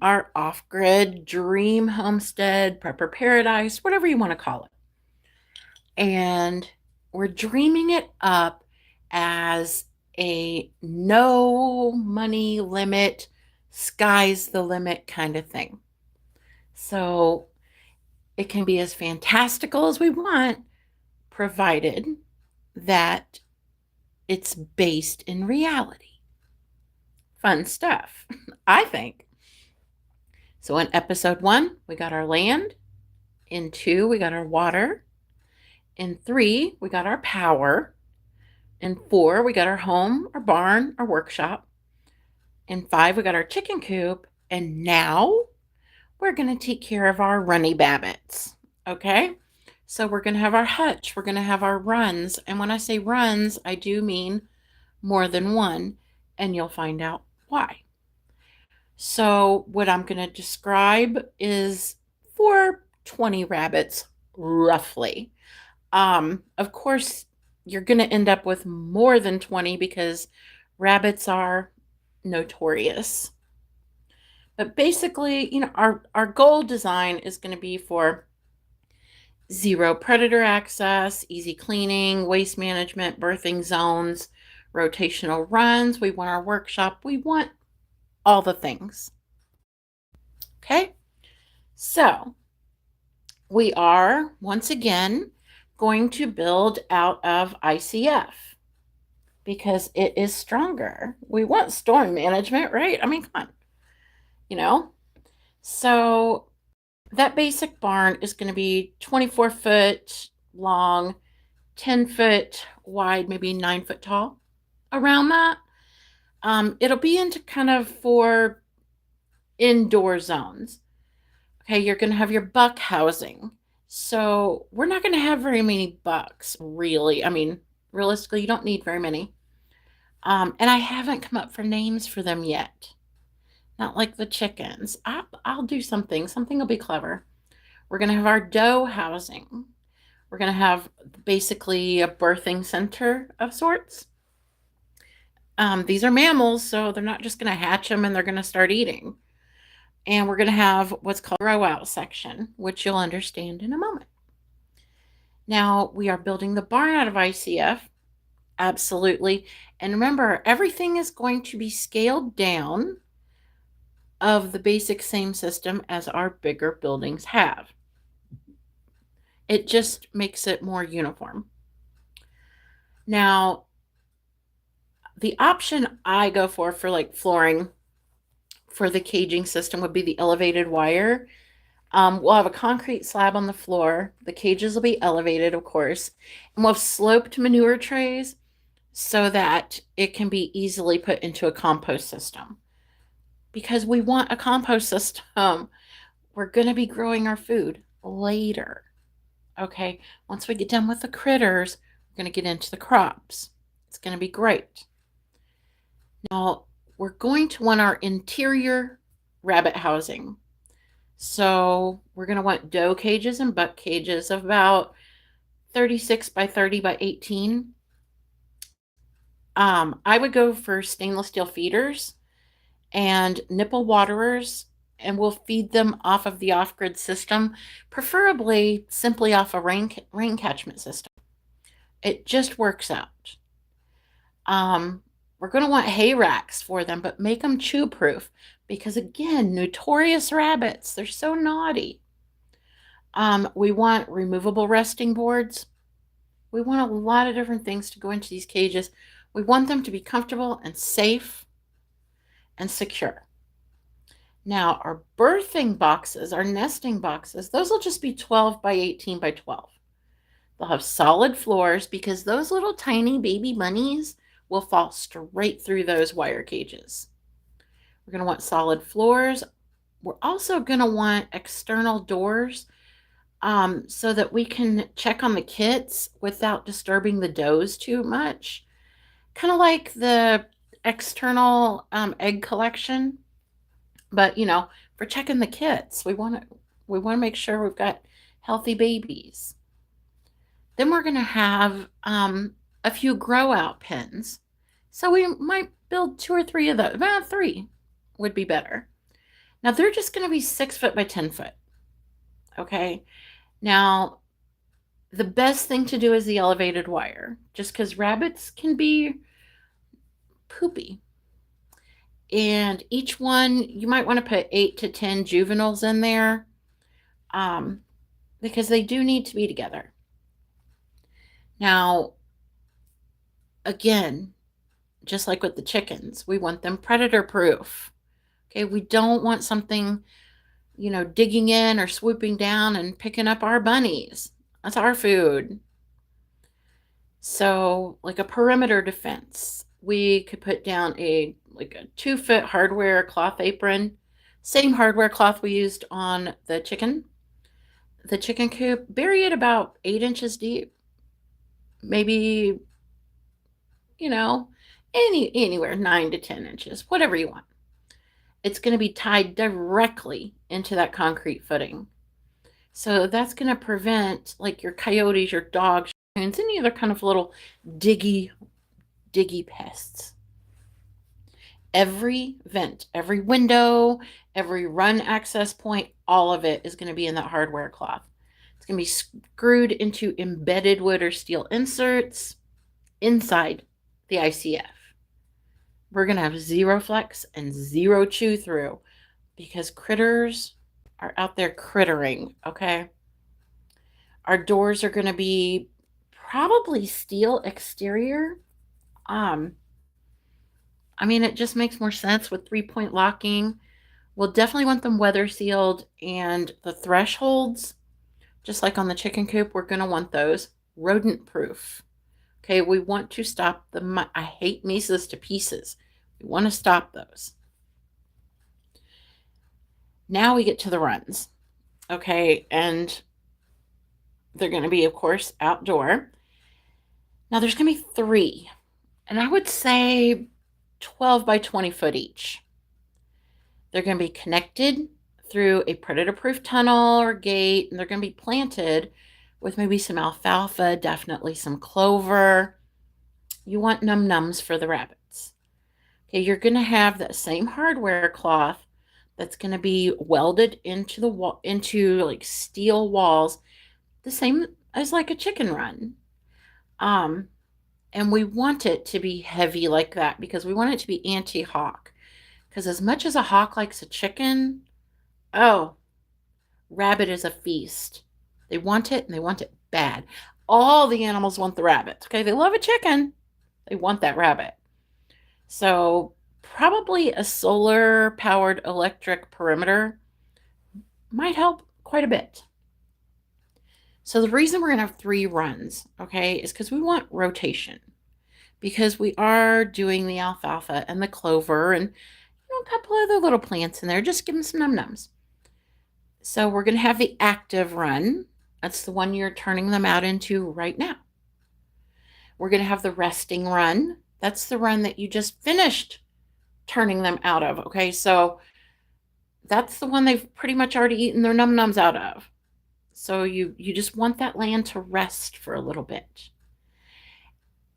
our off-grid dream homestead, prepper paradise, whatever you want to call it. And we're dreaming it up as a no money limit, sky's the limit kind of thing. So it can be as fantastical as we want, provided that it's based in reality. Fun stuff, I think. So in episode 1, we got our land. In 2, we got our water. In 3, we got our power. In 4, we got our home, our barn, our workshop. In 5, we got our chicken coop. And now we're going to take care of our runny babbits. Okay? So we're going to have our hutch. We're going to have our runs. And when I say runs, I do mean more than one. And you'll find out why. So what I'm going to describe is for 20 rabbits, roughly. Of course, you're going to end up with more than 20 because rabbits are notorious. But basically, our goal design is going to be for zero predator access, easy cleaning, waste management, birthing zones, rotational runs. We want our workshop. We want all the things. Okay? So, we are, once again, going to build out of ICF because it is stronger. We want storm management, right? I mean, come on. So that basic barn is going to be 24 foot long, 10 foot wide, maybe 9 foot tall, around that. It'll be into kind of 4 indoor zones. Okay, you're going to have your buck housing. So we're not going to have very many bucks, really. I mean, realistically, you don't need very many. And I haven't come up for names for them yet. Not like the chickens. I'll do something. Something will be clever. We're going to have our doe housing. We're going to have basically a birthing center of sorts. These are mammals, so they're not just going to hatch them and they're going to start eating. And we're going to have what's called a grow out section, which you'll understand in a moment. Now, we are building the barn out of ICF. Absolutely. And remember, everything is going to be scaled down of the basic same system as our bigger buildings have. It just makes it more uniform. Now, the option I go for like flooring for the caging system would be the elevated wire. We'll have a concrete slab on the floor. The cages will be elevated, of course. And we'll have sloped manure trays so that it can be easily put into a compost system. Because we want a compost system. We're going to be growing our food later. Okay, once we get done with the critters, we're going to get into the crops. It's going to be great. Now, we're going to want our interior rabbit housing. So we're going to want doe cages and buck cages of about 36 by 30 by 18. I would go for stainless steel feeders and nipple waterers, and we'll feed them off of the off-grid system, preferably simply off a rain catchment system. It just works out. We're going to want hay racks for them, but make them chew-proof because, again, notorious rabbits, they're so naughty. We want removable resting boards. We want a lot of different things to go into these cages. We want them to be comfortable and safe and secure. Now, our birthing boxes, our nesting boxes, those will just be 12 by 18 by 12. They'll have solid floors because those little tiny baby bunnies will fall straight through those wire cages. We're going to want solid floors. We're also going to want external doors so that we can check on the kits without disturbing the does too much. Kind of like the external egg collection. But, for checking the kits, we want to make sure we've got healthy babies. Then we're going to have a few grow out pens. So we might build 2 or 3 of those. Well, 3 would be better. Now they're just going to be 6 foot by 10 foot. Okay. Now, the best thing to do is the elevated wire, just because rabbits can be poopy. And each one, you might want to put 8 to 10 juveniles in there, um, because they do need to be together. Now, again, just like with the chickens, we want them predator proof. Okay, we don't want something, digging in or swooping down and picking up our bunnies. That's our food. So, like a perimeter defense, we could put down a 2 foot hardware cloth apron, same hardware cloth we used on the chicken coop. Bury it about 8 inches deep, maybe anywhere 9 to 10 inches, whatever you want. It's going to be tied directly into that concrete footing. So that's going to prevent like your coyotes, your dogs, any other kind of little diggy pests. Every vent, every window, every run access point, all of it is going to be in that hardware cloth. It's going to be screwed into embedded wood or steel inserts inside the ICF. We're going to have 0 flex and 0 chew through because critters are out there crittering, okay? Our doors are going to be probably steel exterior. It just makes more sense with 3-point locking. We'll definitely want them weather sealed, and the thresholds, just like on the chicken coop, we're going to want those rodent proof. Okay, we want to stop the, I hate mesas to pieces. We want to stop those. Now we get to the runs. Okay, and they're going to be, of course, outdoor. Now there's going to be 3, and I would say 12 by 20 foot each. They're going to be connected through a predator-proof tunnel or gate, and they're going to be planted with maybe some alfalfa, definitely some clover. You want num-nums for the rabbits. Okay, you're going to have that same hardware cloth that's going to be welded into the wall, into like steel walls, the same as like a chicken run. And we want it to be heavy like that because we want it to be anti-hawk. Because as much as a hawk likes a chicken, rabbit is a feast. They want it, and they want it bad. All the animals want the rabbit. Okay, they love a chicken. They want that rabbit. So probably a solar-powered electric perimeter might help quite a bit. So the reason we're going to have 3 runs, okay, is because we want rotation. Because we are doing the alfalfa and the clover and a couple other little plants in there. Just give them some num-nums. So we're going to have the active run. That's the one you're turning them out into right now. We're going to have the resting run. That's the run that you just finished turning them out of. Okay, so that's the one they've pretty much already eaten their num-nums out of. So you just want that land to rest for a little bit.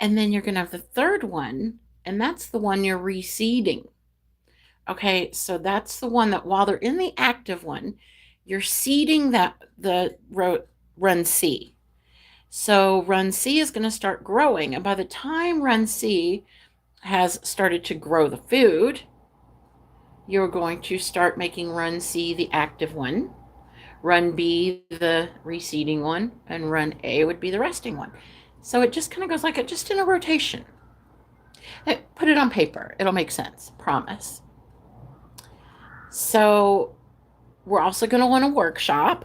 And then you're going to have the third one, and that's the one you're reseeding. Okay, so that's the one that while they're in the active one, you're seeding the run C. So run C is going to start growing, and by the time run C has started to grow the food, you're going to start making run C the active one, run B the reseeding one, and run A would be the resting one. So it just kind of goes like it, just in a rotation. Put it on paper. It'll make sense. Promise. So we're also going to want a workshop,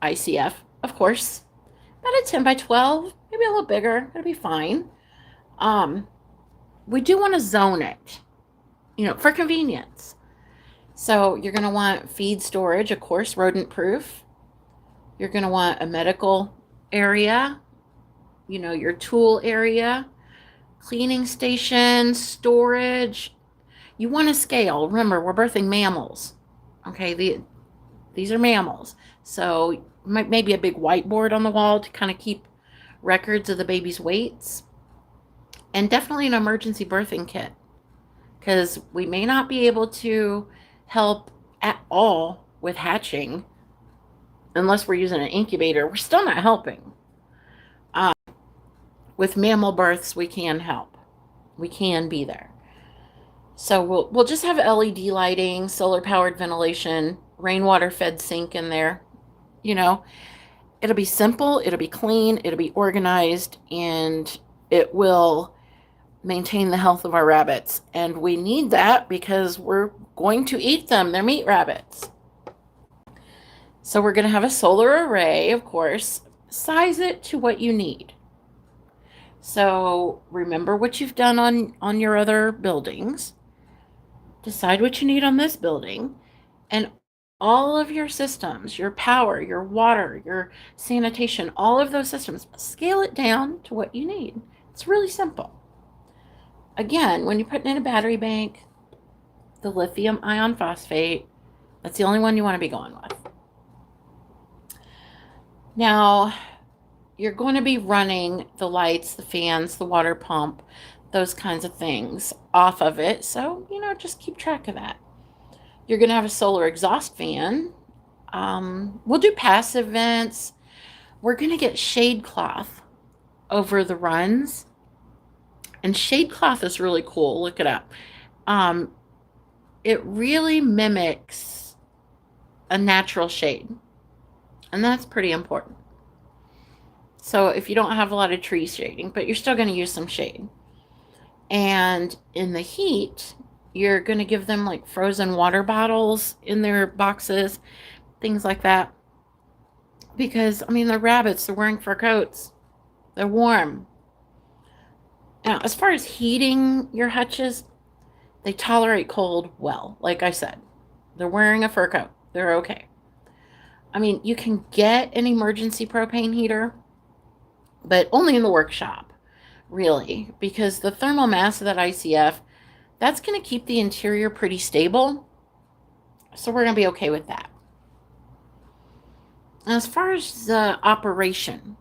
ICF, of course, about a 10 by 12, maybe a little bigger. It'll be fine. We do want to zone it, for convenience. So you're going to want feed storage, of course, rodent proof. You're going to want a medical area, your tool area, cleaning station, storage. You want to scale. Remember, we're birthing mammals. Okay, these are mammals. So maybe a big whiteboard on the wall to kind of keep records of the baby's weights. And definitely an emergency birthing kit. Because we may not be able to help at all with hatching unless we're using an incubator. We're still not helping. Um, with mammal births, we can help. We can be there. So we'll just have LED lighting, solar powered ventilation, rainwater fed sink in there. You know, it'll be simple, it'll be clean, it'll be organized, and it will maintain the health of our rabbits. And we need that because we're going to eat them. They're meat rabbits. So we're going to have a solar array, of course. Size it to what you need. So remember what you've done on your other buildings. Decide what you need on this building. And all of your systems, your power, your water, your sanitation, all of those systems, scale it down to what you need. It's really simple. Again, when you're putting in a battery bank, the lithium ion phosphate, that's the only one you want to be going with. Now, you're going to be running the lights, the fans, the water pump, those kinds of things off of it. So, just keep track of that. You're going to have a solar exhaust fan. We'll do passive vents. We're going to get shade cloth over the runs. And shade cloth is really cool. Look it up. It really mimics a natural shade. And that's pretty important. So if you don't have a lot of tree shading, but you're still going to use some shade. And in the heat, you're going to give them like frozen water bottles in their boxes, things like that. Because, they're rabbits. They're wearing fur coats. They're warm. Now, as far as heating your hutches, they tolerate cold well, like I said. They're wearing a fur coat. They're okay. You can get an emergency propane heater, but only in the workshop, really, because the thermal mass of that ICF, that's going to keep the interior pretty stable. So we're going to be okay with that. As far as the operation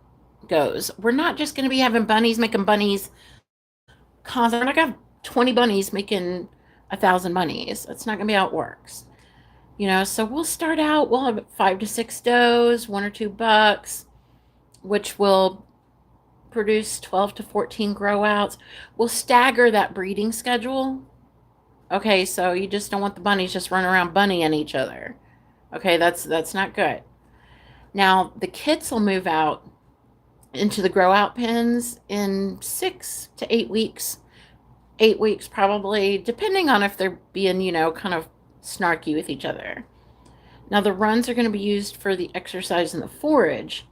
goes, we're not just going to be having bunnies making bunnies. We're not going to have 20 bunnies making 1,000 bunnies. That's not going to be how it works. So we'll start out, we'll have 5 to 6 does, 1 or 2 bucks, which will produce 12 to 14 grow outs. We'll stagger that breeding schedule. Okay, so you just don't want the bunnies just running around bunnying each other. Okay, that's not good. Now, the kits will move out into the grow out pens in 6 to 8 weeks. 8 weeks probably, depending on if they're being, kind of snarky with each other. Now, the runs are going to be used for the exercise and the forage,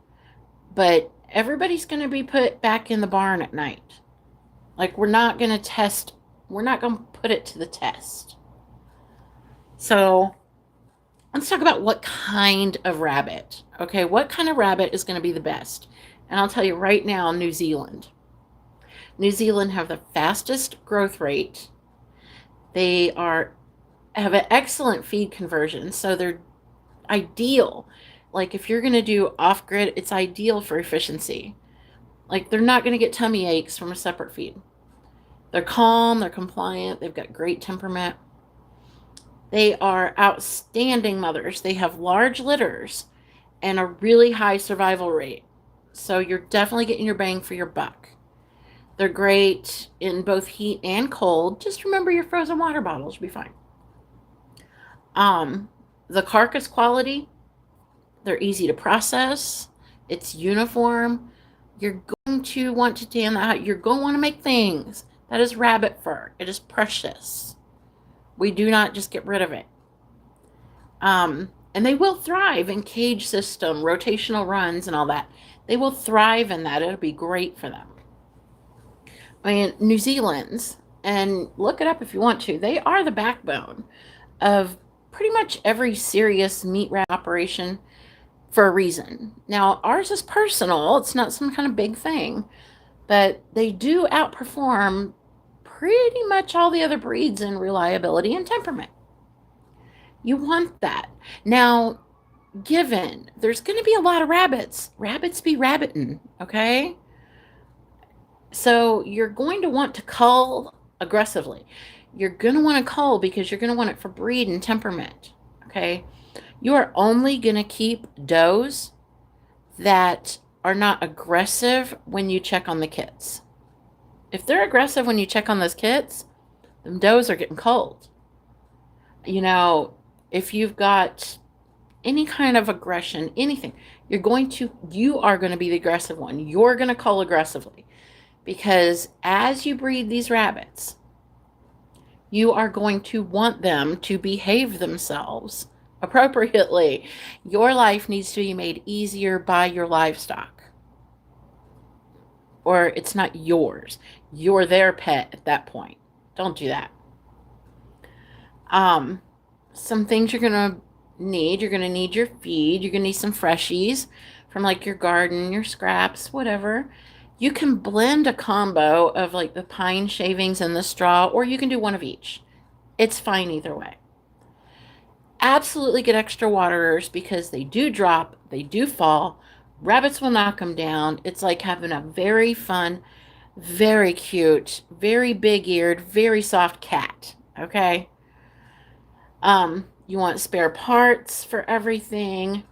but everybody's going to be put back in the barn at night. Like, we're not going to put it to the test. So, let's talk about what kind of rabbit. Okay, what kind of rabbit is going to be the best? And I'll tell you right now, New Zealand. New Zealand have the fastest growth rate. They have an excellent feed conversion, so they're ideal. Like, if you're going to do off-grid, it's ideal for efficiency. Like, they're not going to get tummy aches from a separate feed. They're calm, they're compliant, they've got great temperament. They are outstanding mothers. They have large litters and a really high survival rate. So you're definitely getting your bang for your buck. They're great in both heat and cold. Just remember your frozen water bottles. You'll be fine. The carcass quality, they're easy to process. It's uniform. You're going to want to tan that out. You're going to want to make things. That is rabbit fur. It is precious. We do not just get rid of it. And they will thrive in cage system, rotational runs, and all that. They will thrive in that. It'll be great for them. New Zealand's, and look it up if you want to, they are the backbone of pretty much every serious meat wrap operation for a reason. Now, ours is personal. It's not some kind of big thing, but they do outperform pretty much all the other breeds in reliability and temperament. You want that. Now, given there's going to be a lot of rabbits be rabbiting, okay? So you're going to want to cull aggressively. You're going to want to cull because you're going to want it for breed and temperament, Okay. You are only going to keep does that are not aggressive when you check on the kids. If they're aggressive when you check on those kids, them does are getting cold. You know, if you've got any kind of aggression, anything, you are going to be the aggressive one. You're going to cull aggressively because as you breed these rabbits, you are going to want them to behave themselves appropriately. Your life needs to be made easier by your livestock, or it's not yours. You're their pet at that point. Don't do that. Some things you're gonna need. You're gonna need your feed. You're gonna need some freshies from like your garden, your scraps, whatever. You can blend a combo of like the pine shavings and the straw, or you can do one of each. It's fine either way. Absolutely get extra waterers because they do drop, they do fall. Rabbits will knock them down. It's like having a very fun, very cute, very big eared, very soft cat. Okay. You want spare parts for everything.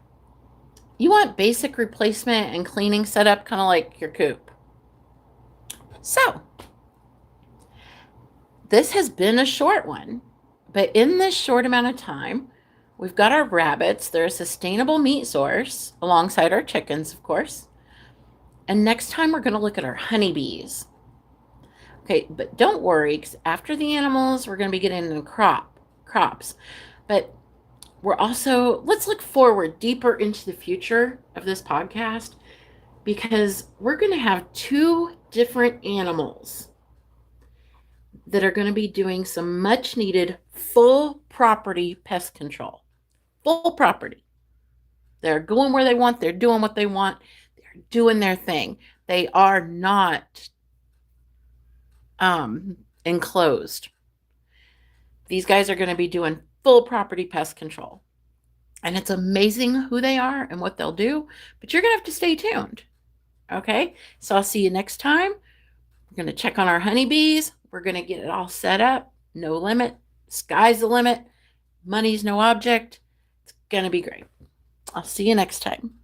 You want basic replacement and cleaning setup, kind of like your coop. So, this has been a short one, but in this short amount of time, we've got our rabbits. They're a sustainable meat source alongside our chickens, of course. And next time, we're going to look at our honeybees. Okay, but don't worry, because after the animals, we're going to be getting into crops. But let's look forward deeper into the future of this podcast because we're going to have two different animals that are going to be doing some much needed full property pest control. Full property. They're going where they want, they're doing what they want, they're doing their thing. They are not enclosed. These guys are going to be doing full property pest control. And it's amazing who they are and what they'll do, but you're going to have to stay tuned. Okay? So I'll see you next time. We're going to check on our honeybees. We're going to get it all set up. No limit. Sky's the limit. Money's no object. It's going to be great. I'll see you next time.